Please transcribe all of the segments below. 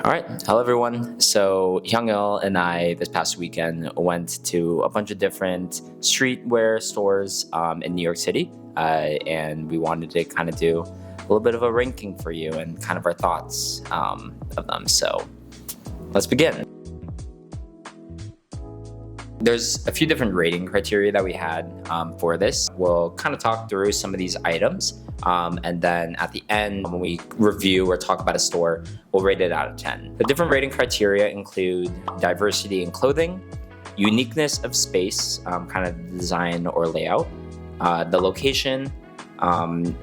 All right. Hello, everyone. So Hyungil and I this past weekend went to a bunch of different streetwear stores in New York City. And we wanted to kind of do a little bit of a ranking for you and kind of our thoughts of them. So let's begin. There's a few different rating criteria that we had for this. We'll kind of talk through some of these items. And then at the end, when we review or talk about a store, we'll rate it out of 10. The different rating criteria include diversity in clothing, uniqueness of space, kind of design or layout, the location,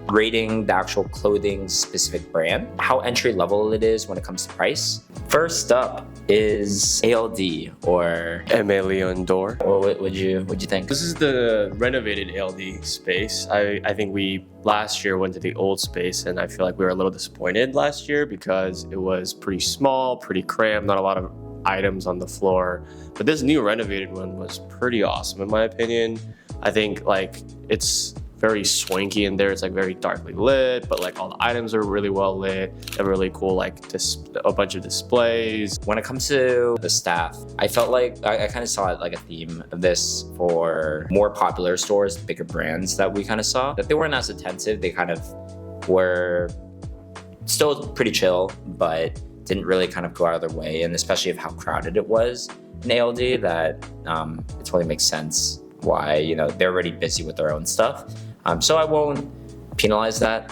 rating the actual clothing specific brand, how entry level it is when it comes to price. First up is ALD or Aime Leon Dore. What would you think? This is the renovated ALD space. I think we last year went to the old space, and I feel like we were a little disappointed last year because it was pretty small, pretty cramped, not a lot of items on the floor. But this new renovated one was pretty awesome in my opinion. I think it's very swanky in there. It's very darkly lit, but all the items are really well lit. They have really cool a bunch of displays. When it comes to the staff, I felt like I kind of saw it like a theme of this for more popular stores, bigger brands that we kind of saw, that they weren't as attentive. They kind of were still pretty chill, but didn't really kind of go out of their way. And especially of how crowded it was in ALD, that it totally makes sense why, they're already busy with their own stuff. So I won't penalize that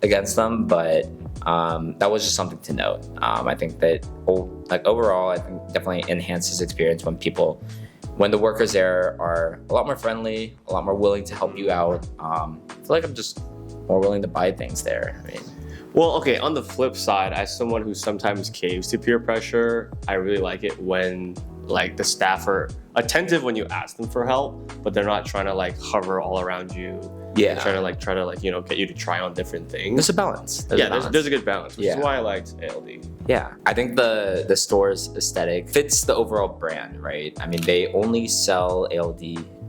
against them, but that was just something to note. I think that overall, I think definitely enhances experience when the workers there are a lot more friendly, a lot more willing to help you out. I feel like I'm just more willing to buy things there. Well, okay, on the flip side, as someone who sometimes caves to peer pressure, I really like it when the staff are attentive when you ask them for help, but they're not trying to hover all around you. Yeah. They're trying to get you to try on different things. There's a balance. There's a good balance, which is why I liked ALD. Yeah, I think the store's aesthetic fits the overall brand, right? They only sell ALD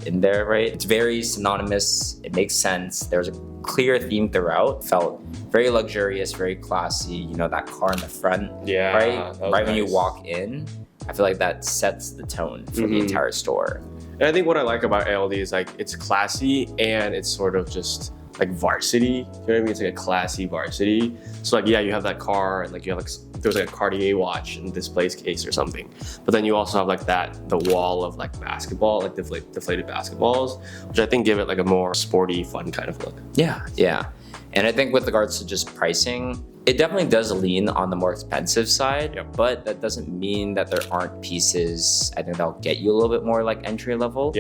in there, right? It's very synonymous. It makes sense. There's a clear theme throughout. Felt very luxurious, very classy. That car in the front, right when you walk in. I feel like that sets the tone for the entire store. And I think what I like about ALD is it's classy and it's sort of just varsity. You know what I mean? It's a classy varsity. So you have that car and you have there's a Cartier watch in display case or something. But then you also have the wall of basketball, deflated basketballs, which I think give it a more sporty, fun kind of look. Yeah. And I think with regards to just pricing, it definitely does lean on the more expensive side, but that doesn't mean that there aren't pieces. I think that'll get you a little bit more entry level.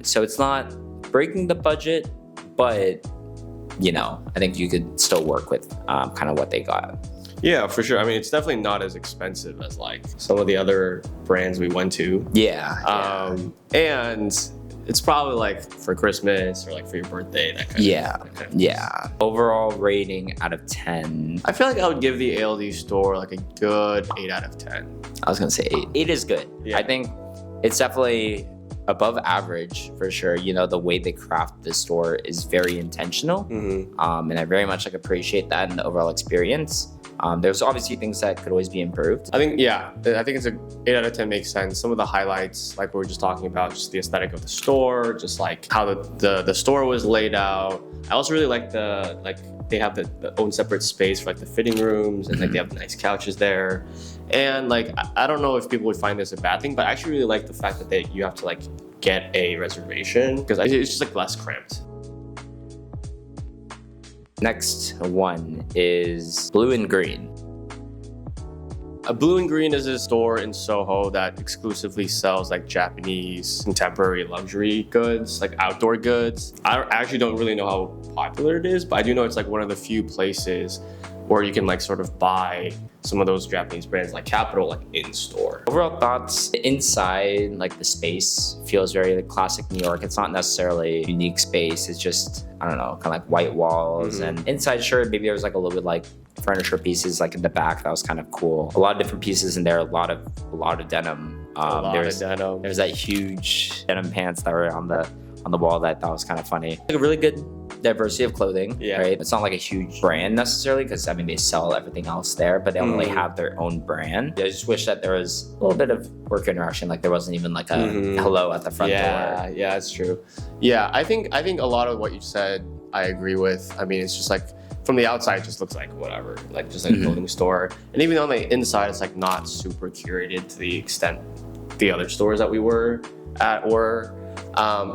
So it's not breaking the budget, but I think you could still work with kind of what they got. Yeah, for sure. It's definitely not as expensive as some of the other brands we went to. And it's probably for Christmas or for your birthday, that kind of Overall rating out of 10. I feel I would give the ALD store a good 8 out of 10. I was gonna say 8. 8 is good. I think it's definitely above average for sure. The way they craft the store is very intentional. And I very much appreciate that in the overall experience. There's obviously things that could always be improved. I think it's a 8 out of 10 makes sense. Some of the highlights, we were just talking about, just the aesthetic of the store, just how the store was laid out. I also really like they have the own separate space for the fitting rooms, and they have nice couches there. And I don't know if people would find this a bad thing, but I actually really like the fact that you have to get a reservation because it's just less cramped. Next one is Blue and Green. Blue and Green is a store in Soho that exclusively sells Japanese contemporary luxury goods, outdoor goods. I actually don't really know how popular it is, but I do know it's one of the few places where you can sort of buy some of those Japanese brands Capital in store. Overall thoughts, inside the space feels very classic New York. It's not necessarily a unique space. It's just, I don't know, kind of white walls. And inside, sure, maybe there was a little bit furniture pieces in the back that was kind of cool. A lot of different pieces in there. A lot of denim. There's that huge denim pants that were on the on the wall that I thought was kind of funny. Like a really good diversity of clothing, right? It's not like a huge brand necessarily, because I mean they sell everything else there, but they don't really have their own brand. I just wish that there was a little bit of work interaction, like there wasn't even like a hello at the front door. Yeah, that's true. Yeah, I think a lot of what you said I agree with. I mean, it's just like from the outside it just looks like whatever, like just like a clothing store, and even on the inside it's like not super curated to the extent the other stores that we were at were.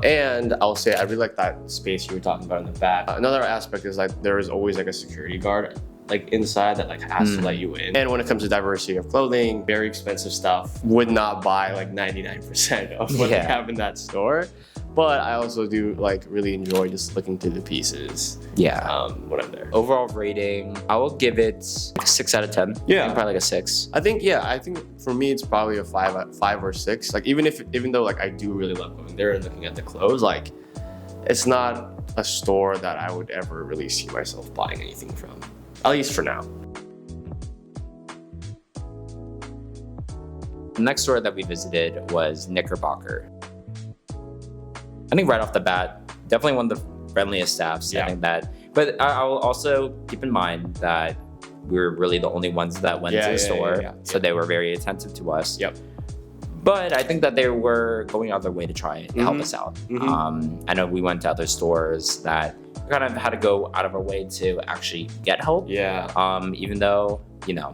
And I'll say I really like that space you were talking about in the back. Another aspect is like there is always like a security guard like inside that like has to let you in. And when it comes to diversity of clothing, very expensive stuff, would not buy like 99% of what they have in that store. But I also do like really enjoy just looking through the pieces. When I'm there. Overall rating, I will give it a 6 out of 10. Yeah, probably like a 6. I think for me it's probably a 5 or 6. Like even though like I do really love going there and looking at the clothes, like it's not a store that I would ever really see myself buying anything from, at least for now. The next store that we visited was Knickerbocker. I think right off the bat, definitely one of the friendliest staffs. I think that, but I will also keep in mind that we were really the only ones that went to the store, so they were very attentive to us. But I think that they were going out of their way to try to help us out. I know we went to other stores that kind of had to go out of our way to actually get help. Even though, you know,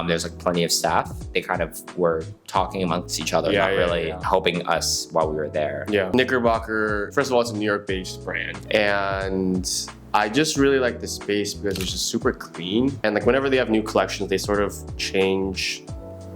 there's like plenty of staff, they kind of were talking amongst each other, not really helping us while we were there. Knickerbocker, first of all, it's a New York-based brand, and I just really like the space because it's just super clean. And like whenever they have new collections, they sort of change,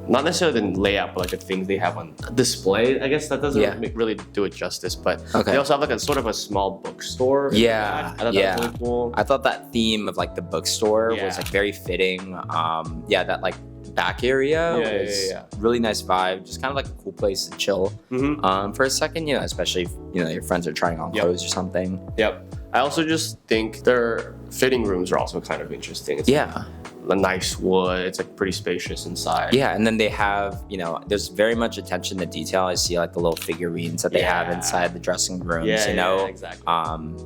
not necessarily the layout, but like the things they have on display. I guess that doesn't really do it justice, but they also have like a sort of a small bookstore. I thought that was really cool. I thought that theme of like the bookstore was like very fitting. That like back area was really nice vibe, just kind of like a cool place to chill for a second, you know, especially if, you know, your friends are trying on clothes or something. I also just think their fitting rooms are also kind of interesting. It's a nice wood. It's like pretty spacious inside. And then they have, you know, there's very much attention to detail. I see like the little figurines that they have inside the dressing rooms, you know. Exactly.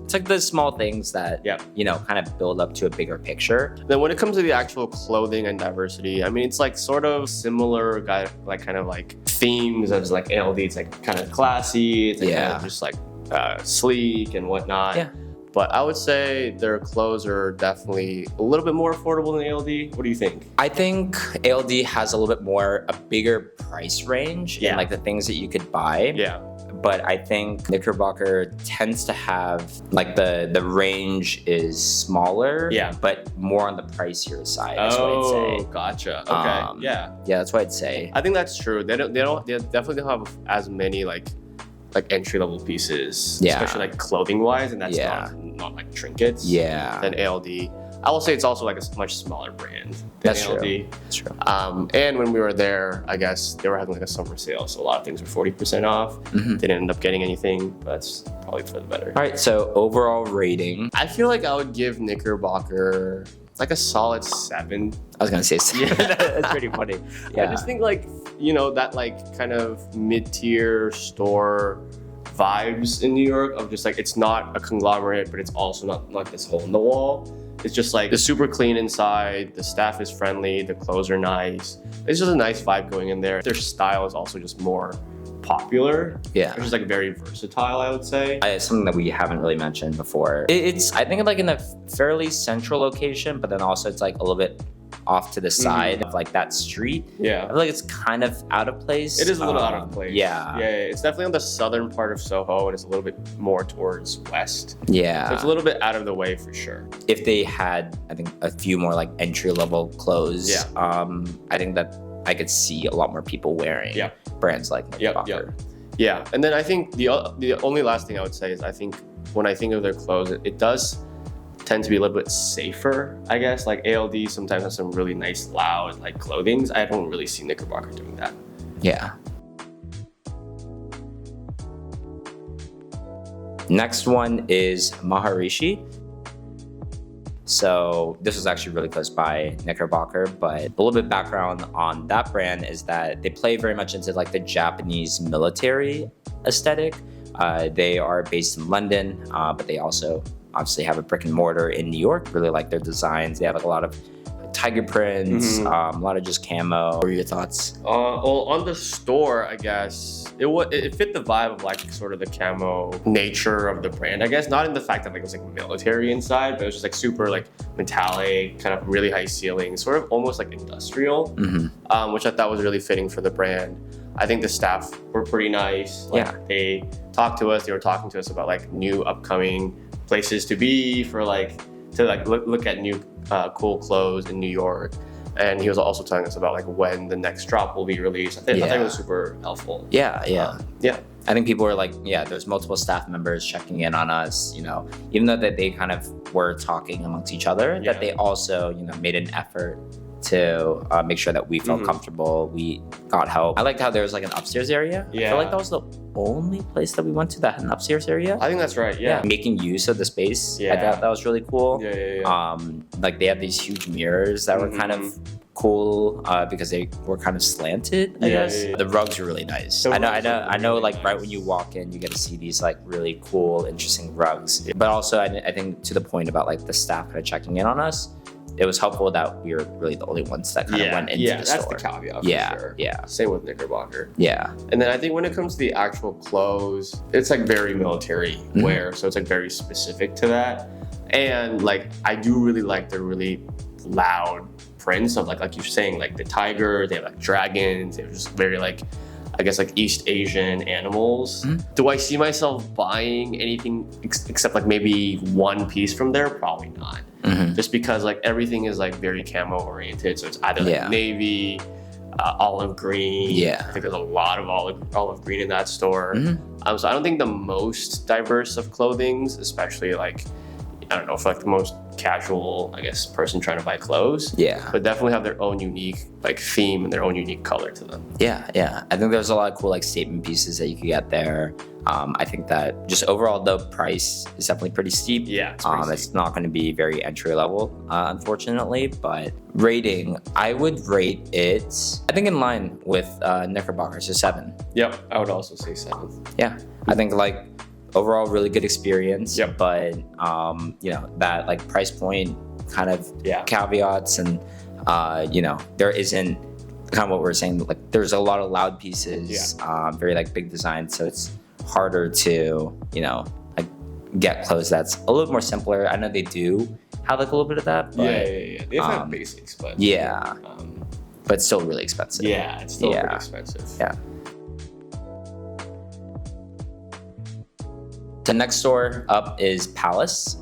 It's like the small things that, you know, kind of build up to a bigger picture. Then when it comes to the actual clothing and diversity, I mean, it's like sort of similar, like kind of like themes as like ALD. It's like kind of classy. It's like kind of just like sleek and whatnot. But I would say their clothes are definitely a little bit more affordable than ALD. What do you think? I think ALD has a little bit more, a bigger price range in like the things that you could buy. But I think Knickerbocker tends to have like the range is smaller, but more on the pricier side. That's what I'd say. Gotcha. Okay. That's what I'd say. I think that's true. They definitely don't have as many like entry-level pieces, especially like clothing-wise, and that's not like trinkets than ALD. I will say it's also like a much smaller brand than ALD. That's true. And when we were there, I guess they were having like a summer sale, so a lot of things were 40% off. They didn't end up getting anything, but that's probably for the better. All right, so overall rating. I feel like I would give Knickerbocker like a solid 7. I was gonna say 7. That's pretty funny. I just think like, you know, that like kind of mid-tier store vibes in New York of just like, it's not a conglomerate, but it's also not this hole in the wall. It's just like, it's super clean inside, the staff is friendly, the clothes are nice. It's just a nice vibe going in there. Their style is also just more popular. It's just like very versatile, I would say. Something that we haven't really mentioned before. It's, I think, like in a fairly central location, but then also it's like a little bit off to the side of like that street. I feel like it's kind of out of place. It is a little out of place. It's definitely on the southern part of Soho, and it's a little bit more towards west. So it's a little bit out of the way for sure. If they had, I think, a few more like entry-level clothes, I think that I could see a lot more people wearing brands like Knickerbocker. And then I think the only last thing I would say is I think when I think of their clothes, it does tend to be a little bit safer, I guess. Like ALD sometimes has some really nice, loud like clothings. I don't really see Knickerbocker doing that. Next one is Maharishi. So this was actually really close by Knickerbocker, but a little bit background on that brand is that they play very much into like the Japanese military aesthetic, They are based in London, but they also obviously have a brick and mortar in New York. Really like their designs. They have like a lot of tiger prints, a lot of just camo. What are your thoughts? Well, on the store, I guess it fit the vibe of like sort of the camo nature of the brand. I guess not in the fact that like it was like military inside, but it was just like super like metallic, kind of really high ceiling, sort of almost like industrial, which I thought was really fitting for the brand. I think the staff were pretty nice. Like, they talked to us. They were talking to us about like new upcoming places to be for like to like look at new cool clothes in New York. And he was also telling us about like when the next drop will be released. I think it was super helpful. Yeah. I think people were like, there's multiple staff members checking in on us, even though that they kind of were talking amongst each other, that they also, made an effort to make sure that we felt comfortable. We got help. I liked how there was like an upstairs area. I feel like that was the only place that we went to that had an upstairs area. I think that's right. Making use of the space. I thought that was really cool. Like they had these huge mirrors that were kind of cool because they were kind of slanted, I guess. The rugs are really nice. I know like nice. Right when you walk in, you get to see these like really cool, interesting rugs. But also I think to the point about like the staff kind of checking in on us, it was helpful that we were really the only ones that kind of went into the store. Yeah, that's the caveat for sure. Yeah. Same with Knickerbocker. Yeah. And then I think when it comes to the actual clothes, it's like very military wear. So it's like very specific to that. And like, I do really like the really loud prints of like you're saying, like the tiger, they have like dragons. They're just very like, I guess like East Asian animals. Do I see myself buying anything except like maybe one piece from there? Probably not. Just because like everything is like very camo oriented. So it's either like navy, olive green. I think there's a lot of olive green in that store. So I don't think the most diverse of clothings, especially like, I don't know, for like the most casual, I guess, person trying to buy clothes. But definitely have their own unique like theme and their own unique color to them. Yeah. I think there's a lot of cool like statement pieces that you could get there. I think that just overall the price is definitely pretty steep. It's not going to be very entry level, unfortunately. But rating, I would rate it, I think in line with Knickerbocker, so 7. Yep, I would also say 7. Yeah, I think like overall really good experience. But that like price point kind of caveats and there isn't kind of what we're saying, like there's a lot of loud pieces, very like big design, so it's harder to like get clothes that's a little more simpler. I know they do have like a little bit of that, but they have basics, but but still really expensive. It's still pretty expensive. The next store up is Palace.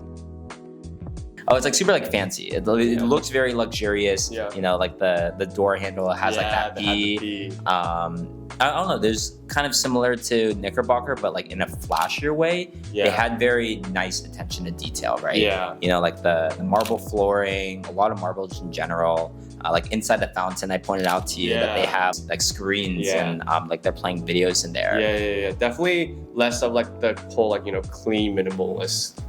Oh, it's like super like fancy. It looks very luxurious. Like the door handle has like that B. I don't know. There's kind of similar to Knickerbocker, but like in a flashier way. They had very nice attention to detail, right? Like the marble flooring, a lot of marbles in general. Like inside the fountain, I pointed out to you that they have like screens and like they're playing videos in there. Definitely less of like the whole like clean minimalist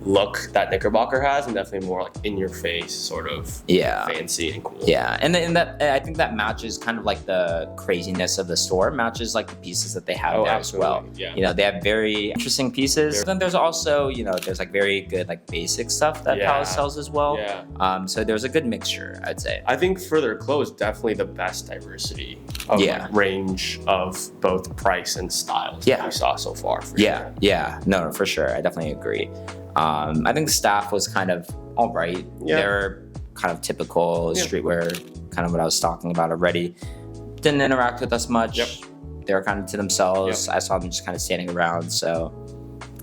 look that Knickerbocker has, and definitely more like in your face, sort of fancy and cool. And that I think that matches kind of like the craziness of the store, matches like the pieces that they have there as well. They have very interesting pieces. Then there's also there's like very good like basic stuff that Palace sells as well. So there's a good mixture, I'd say. I think for their clothes, definitely the best diversity of like, range of both price and styles that we saw so far. No, for sure, I definitely agree. I think the staff was kind of all right. They're kind of typical streetwear, kind of what I was talking about already. Didn't interact with us much. They were kind of to themselves. I saw them just kind of standing around, so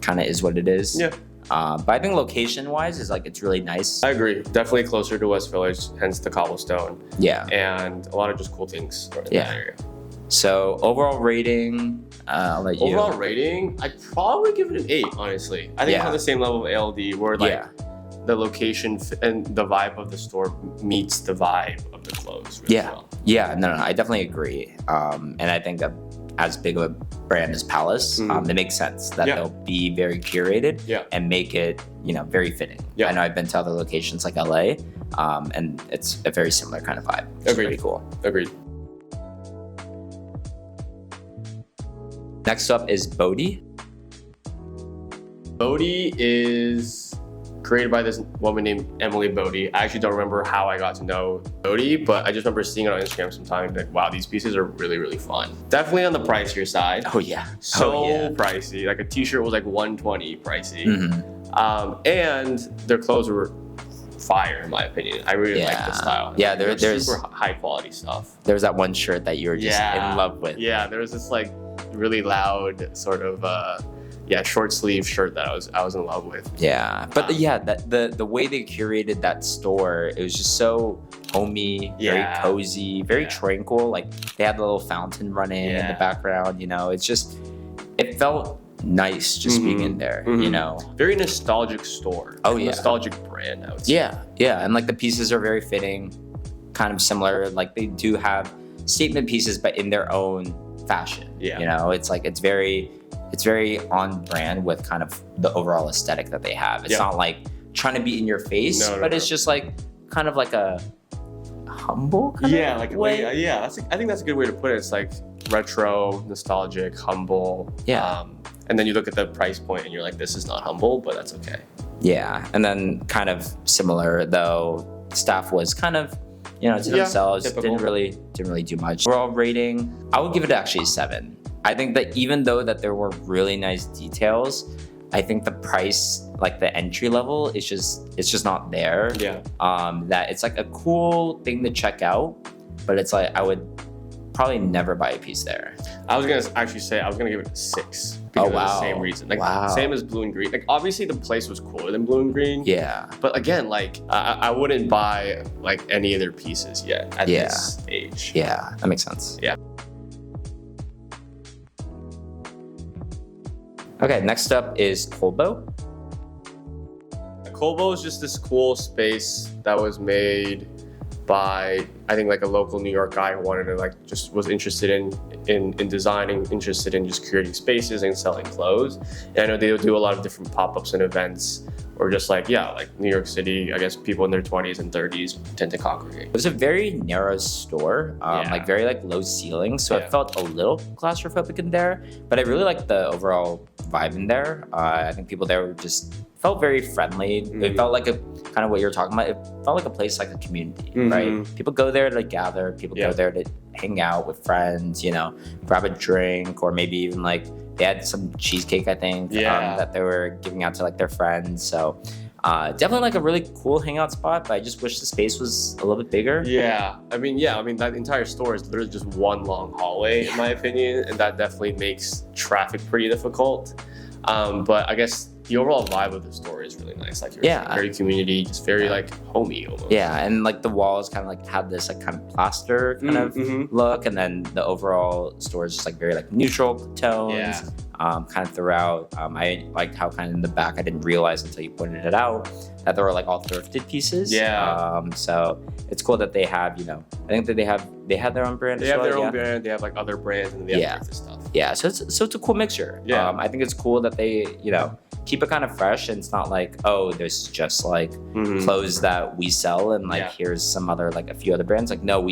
kind of is what it is. But I think location-wise is like it's really nice. I agree. Definitely closer to West Village, hence the cobblestone. And a lot of just cool things in that area. So overall rating, I'll let you. Overall rating, I'd probably give it an 8, honestly. I think it's on the same level of ALD, where like the location and the vibe of the store meets the vibe of the clothes really well. No, I definitely agree. And I think as big of a brand as Palace, it makes sense that they'll be very curated and make it, very fitting. I know I've been to other locations like LA, and it's a very similar kind of vibe. It's pretty cool. Agreed. Next up is Bode. Bode is created by this woman named Emily Bode. I actually don't remember how I got to know Bode, but I just remember seeing it on Instagram sometime. Like, wow, these pieces are really, really fun. Definitely on the pricier side. Oh yeah. So pricey. Like a t-shirt was like $120 pricey. And their clothes were fire in my opinion. I really like the style. Yeah, there's super high quality stuff. There's that one shirt that you were just in love with. Yeah, there was this like really loud sort of short sleeve shirt that I was in love with. Yeah, but the way they curated that store, it was just so homey, very cozy, very tranquil. Like they had the little fountain running in the background. You know, it felt nice just being in there. You know, very nostalgic store. Oh yeah, nostalgic brand. I would say. Yeah, and like the pieces are very fitting, kind of similar. Like they do have statement pieces, but in their own fashion. Yeah, you know, it's like it's very on brand with kind of the overall aesthetic that they have. It's not like trying to be in your face, but it's just like kind of like a humble kind of way. I think that's a good way to put it. It's like retro, nostalgic, humble. Yeah. And then you look at the price point and you're like, this is not humble, but that's okay. Yeah. And then kind of similar though, staff was kind of, you know, to themselves, didn't really do much. Overall rating, I would give it actually a 7. I think that even though that there were really nice details, I think the price, like the entry level, it's just not there. Yeah. That it's like a cool thing to check out, but it's like I would probably never buy a piece there. I was gonna give it a 6 because of the same reason. Like same as blue and green. Like obviously the place was cooler than blue and green. Yeah. But again, like I wouldn't buy like any of their pieces yet at this age. Yeah, that makes sense. Yeah. Okay, next up is Kolbo. Kolbo is just this cool space that was made by, I think, like a local New York guy who wanted to like just was interested in designing, interested in just creating spaces and selling clothes. And I know they do a lot of different pop-ups and events, or just like New York City, I guess people in their 20s and 30s tend to congregate. It was a very narrow store, like very like low ceiling, so it felt a little claustrophobic in there, but I really liked the overall vibe in there. I think people there just felt very friendly. It felt like a kind of what you're talking about. It felt like a place, like a community, right? People go there to gather. People go there to hang out with friends, you know, grab a drink, or maybe even like they had some cheesecake, I think, that they were giving out to like their friends. So definitely like a really cool hangout spot, but I just wish the space was a little bit bigger. I mean, that entire store is literally just one long hallway, in my opinion, and that definitely makes traffic pretty difficult. But I guess the overall vibe of the store is really nice. Like, very community, just very like homey almost. Yeah, and like the walls kind of like had this like kind of plaster kind of look, and then the overall store is just like very like neutral tones. Kind of throughout. I liked how kind of in the back, I didn't realize until you pointed it out that there were like all thrifted pieces. So it's cool that they have, you know, I think that they have their own brand. They have their own brand. They have like other brands, and they have thrifted stuff. Yeah, so it's a cool mixture. I think it's cool that they, you know, keep it kind of fresh, and it's not like, oh, there's just like clothes that we sell and like here's some other like a few other brands. Like no,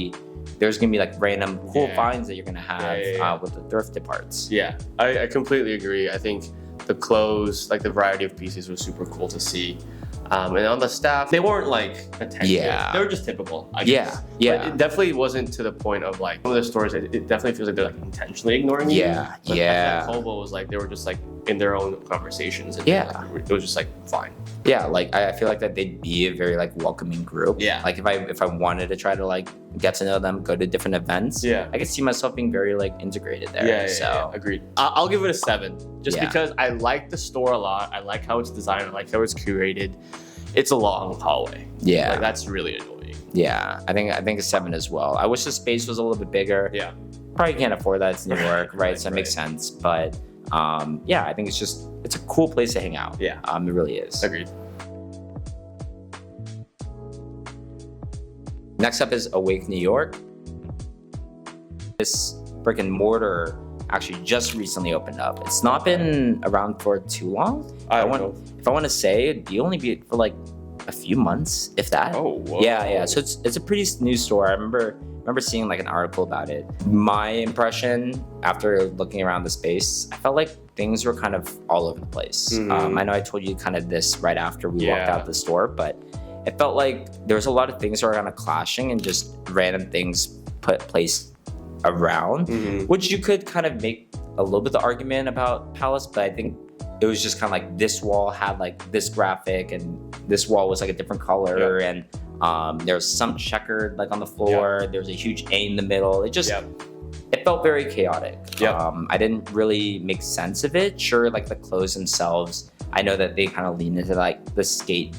there's gonna be like random cool finds that you're gonna have with the thrifted parts. Yeah, I completely agree. I think the clothes, like the variety of pieces, was super cool to see. And on the staff, they weren't like attentive. They were just typical, I guess. But it definitely wasn't to the point of like some of the stores. It definitely feels like they're like intentionally ignoring you. But Kolbo was like they were just like in their own conversations. And it was just like fine. Yeah, like I feel like that they'd be a very like welcoming group. Yeah. Like if I wanted to try to like get to know them, go to different events. I could see myself being very like integrated there. Yeah, agreed. I'll give it a 7, just because I like the store a lot. I like how it's designed. I like how it's curated. It's a long hallway. Yeah, like that's really annoying. Yeah, I think a 7 as well. I wish the space was a little bit bigger. Yeah, probably can't afford that. It's New York, right? So it makes sense. But I think it's a cool place to hang out. Yeah, it really is. Agreed. Next up is Awake New York. This brick and mortar actually just recently opened up. It's not been around for too long. If I want to say, it'd only be for like a few months, if that. Oh, whoa. Yeah. So it's a pretty new store. I remember seeing like an article about it. My impression after looking around the space, I felt like things were kind of all over the place. I know I told you kind of this right after we walked out the store, but it felt like there was a lot of things that were kind of clashing and just random things placed around, which you could kind of make a little bit of the argument about Palace, but I think it was just kind of like this wall had like this graphic and this wall was like a different color, and there's some checkered like on the floor. There's a huge A in the middle. It just it felt very chaotic. I didn't really make sense of it. Sure, like the clothes themselves, I know that they kind of lean into like the skate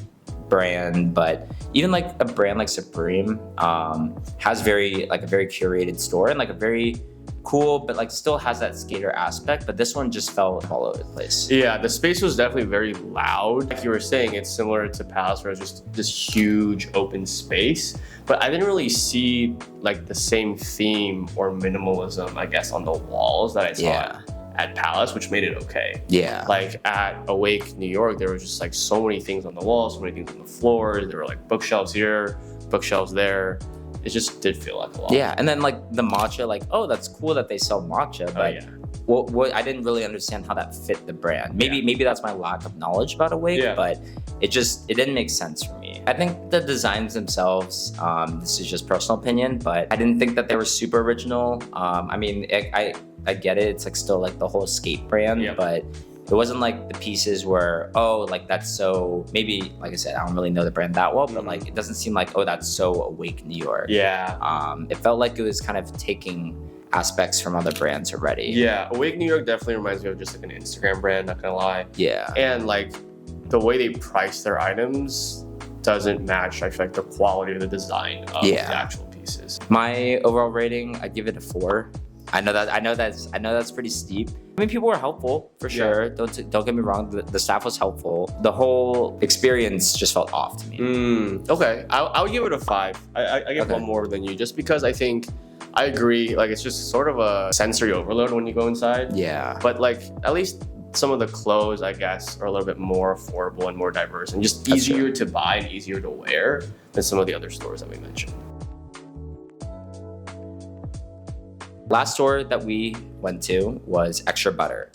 brand, but even like a brand like Supreme has a very curated store and like a very cool, but like still has that skater aspect, but this one just felt all over the place. Yeah, the space was definitely very loud. Like you were saying, it's similar to Palace, where it's just this huge open space, but I didn't really see like the same theme or minimalism, I guess, on the walls that I saw at Palace, which made it okay. Like at Awake New York, there was just like so many things on the walls, so many things on the floor. There were like bookshelves here, bookshelves there. It just did feel like a lot. And then like the matcha, like, oh, that's cool that they sell matcha, but what I didn't really understand how that fit the brand. Maybe that's my lack of knowledge about Awake, but it didn't make sense for me. I think the designs themselves, this is just personal opinion, but I didn't think that they were super original. I mean, I get it. It's like still like the whole skate brand, but it wasn't like the pieces were, oh, like that's so, maybe, like I said, I don't really know the brand that well, but like it doesn't seem like, oh, that's so Awake New York. It felt like it was kind of taking aspects from other brands already. Awake New York definitely reminds me of just like an Instagram brand, not gonna lie. And like the way they price their items doesn't match, I feel like, the quality or the design of the actual pieces. My overall rating, I give it a 4. I know that's pretty steep. I mean, people were helpful for sure. Don't get me wrong. The staff was helpful. The whole experience just felt off to me. Okay, I would give it a 5. I give one more than you, just because I think I agree. Like it's just sort of a sensory overload when you go inside. But like at least some of the clothes, I guess, are a little bit more affordable and more diverse, and just easier to buy and easier to wear than some of the other stores that we mentioned. Last store that we went to was Extra Butter.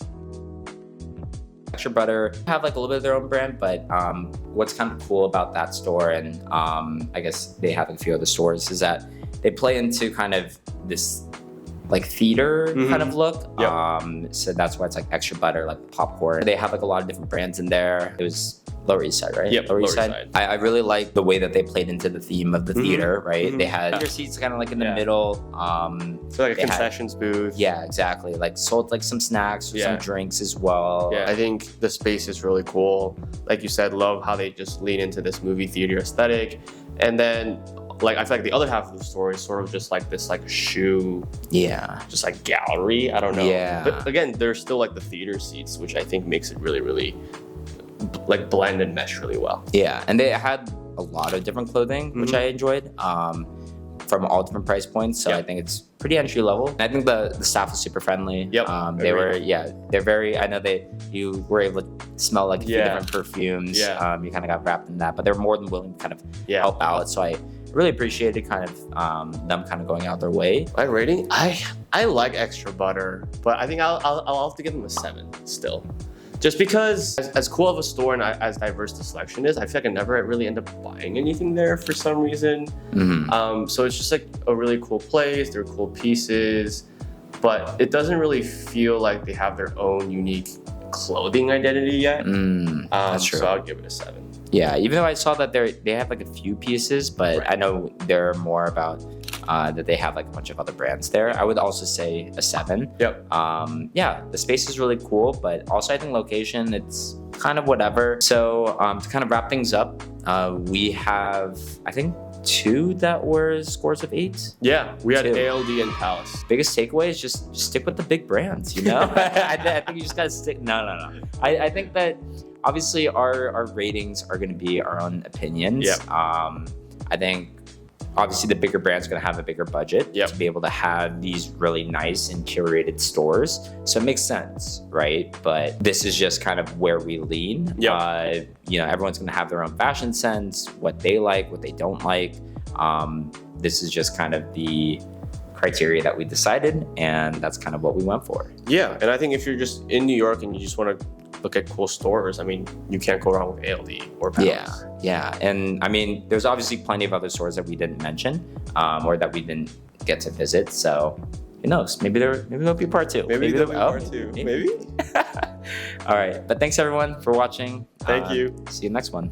Extra Butter have like a little bit of their own brand, but what's kind of cool about that store, and I guess they have a few other stores, is that they play into kind of this like theater kind of look. So that's why it's like Extra Butter, like popcorn. They have like a lot of different brands in there. It was Lower East Side, right? Lower East Side. I really like the way that they played into the theme of the theater, right? They had their seats kind of like in the middle. So like a concessions booth. Yeah, exactly. Like sold like some snacks or some drinks as well. I think the space is really cool. Like you said, love how they just lean into this movie theater aesthetic. And then like I feel like the other half of the store is sort of just like this like shoe just like gallery. I don't know. But again, there's still like the theater seats, which I think makes it really, really like blend and mesh really well. And they had a lot of different clothing, which I enjoyed, from all different price points. So I think it's pretty entry level. And I think the staff was super friendly. They were, they're very, I know you were able to smell like a few different perfumes. You kind of got wrapped in that, but they're more than willing to kind of help out. So I really appreciated kind of them kind of going out their way. My rating, I like Extra Butter, but I think I'll have to give them a 7 still. Just because as cool of a store and as diverse the selection is, I feel like I never really end up buying anything there for some reason. So it's just like a really cool place. They're cool pieces, but it doesn't really feel like they have their own unique clothing identity yet. That's true. So I'll give it a 7. Even though I saw that they have like a few pieces, but I know they're more about that they have like a bunch of other brands there. I would also say a 7. The space is really cool, but also I think location, it's kind of whatever. So to kind of wrap things up, we have, I think, 2 that were scores of 8. We had 2. ALD and Palace. Biggest takeaway is just stick with the big brands, you know? I think you just gotta stick. No. I think that obviously our ratings are gonna be our own opinions. I think obviously the bigger brand's going to have a bigger budget to be able to have these really nice and curated stores. So it makes sense, right? But this is just kind of where we lean. Everyone's going to have their own fashion sense, what they like, what they don't like. This is just kind of the criteria that we decided, and that's kind of what we went for. Yeah, and I think if you're just in New York and you just want to look at cool stores, I mean, you can't go wrong with ALD or Palace. Yeah. And I mean, there's obviously plenty of other stores that we didn't mention, or that we didn't get to visit. So who knows? Maybe there'll be part two. Maybe there'll be part two. Maybe. All right. But thanks everyone for watching. Thank you. See you next one.